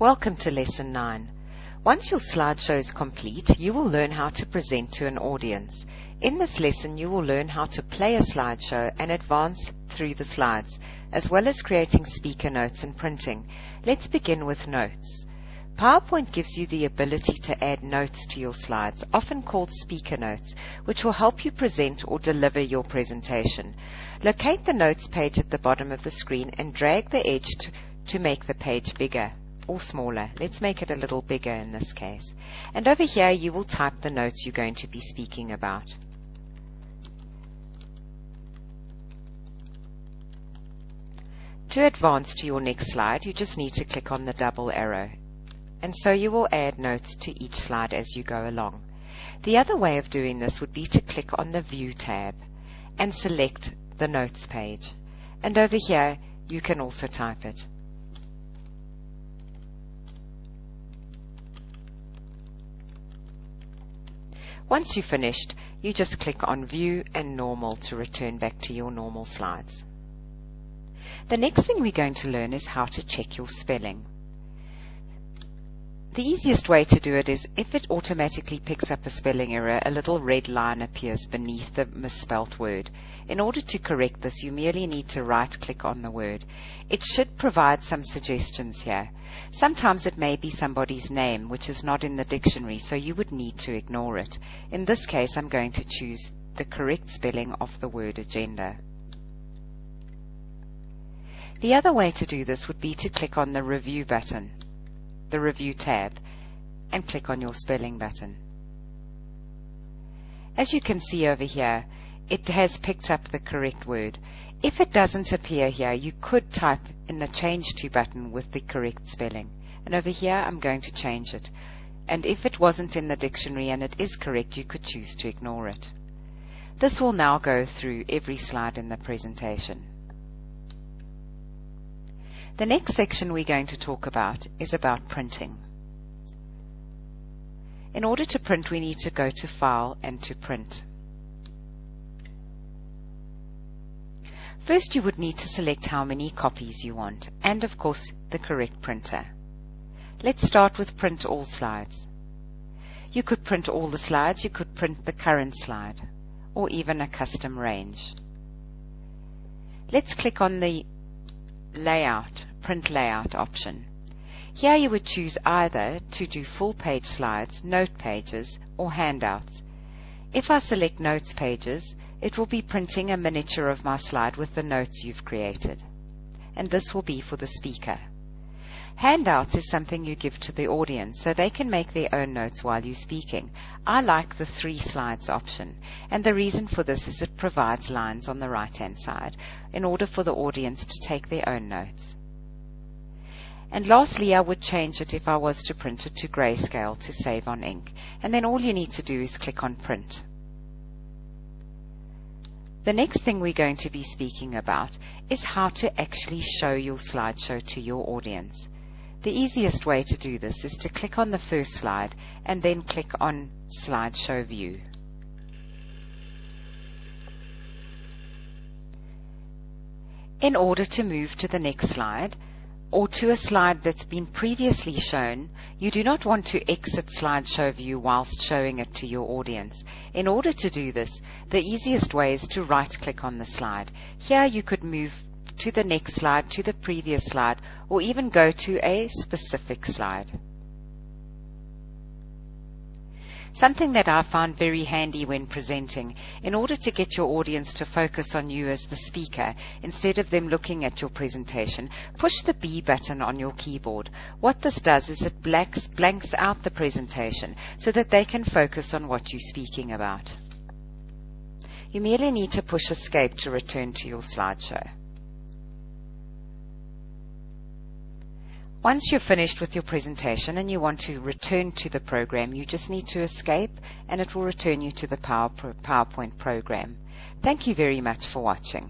Welcome to Lesson 9. Once your slideshow is complete, you will learn how to present to an audience. In this lesson, you will learn how to play a slideshow and advance through the slides, as well as creating speaker notes and printing. Let's begin with notes. PowerPoint gives you the ability to add notes to your slides, often called speaker notes, which will help you present or deliver your presentation. Locate the notes page at the bottom of the screen and drag the edge to make the page bigger or smaller. Let's make it a little bigger in this case. And over here you will type the notes you're going to be speaking about. To advance to your next slide, you just need to click on the double arrow. And so you will add notes to each slide as you go along. The other way of doing this would be to click on the View tab and select the Notes page. And over here you can also type it. Once you've finished, you just click on View and Normal to return back to your normal slides. The next thing we're going to learn is how to check your spelling. The easiest way to do it is if it automatically picks up a spelling error, a little red line appears beneath the misspelt word. In order to correct this, you merely need to right-click on the word. It should provide some suggestions here. Sometimes it may be somebody's name, which is not in the dictionary, so you would need to ignore it. In this case, I'm going to choose the correct spelling of the word agenda. The other way to do this would be to click on the Review button, the Review tab, and click on your spelling button. As you can see over here, it has picked up the correct word. If it doesn't appear here, you could type in the Change To button with the correct spelling. And over here, I'm going to change it. And if it wasn't in the dictionary and it is correct, you could choose to ignore it. This will now go through every slide in the presentation. The next section we're going to talk about is about printing. In order to print, we need to go to File and to Print. First, you would need to select how many copies you want, and of course, the correct printer. Let's start with Print All Slides. You could print all the slides, you could print the current slide, or even a custom range. Let's click on the Print Layout option. Here you would choose either to do full page slides, note pages, or handouts. If I select Notes pages, it will be printing a miniature of my slide with the notes you've created. And this will be for the speaker. Handouts is something you give to the audience so they can make their own notes while you're speaking. I like the 3 slides option, and the reason for this is it provides lines on the right-hand side in order for the audience to take their own notes. And lastly, I would change it if I was to print it to grayscale to save on ink. And then all you need to do is click on Print. The next thing we're going to be speaking about is how to actually show your slideshow to your audience. The easiest way to do this is to click on the first slide and then click on Slideshow View. In order to move to the next slide, or to a slide that's been previously shown, you do not want to exit slideshow view whilst showing it to your audience. In order to do this, the easiest way is to right-click on the slide. Here you could move to the next slide, to the previous slide, or even go to a specific slide. Something that I found very handy when presenting, in order to get your audience to focus on you as the speaker, instead of them looking at your presentation, push the B button on your keyboard. What this does is it blanks out the presentation so that they can focus on what you're speaking about. You merely need to push Escape to return to your slideshow. Once you're finished with your presentation and you want to return to the program, you just need to escape and it will return you to the PowerPoint program. Thank you very much for watching.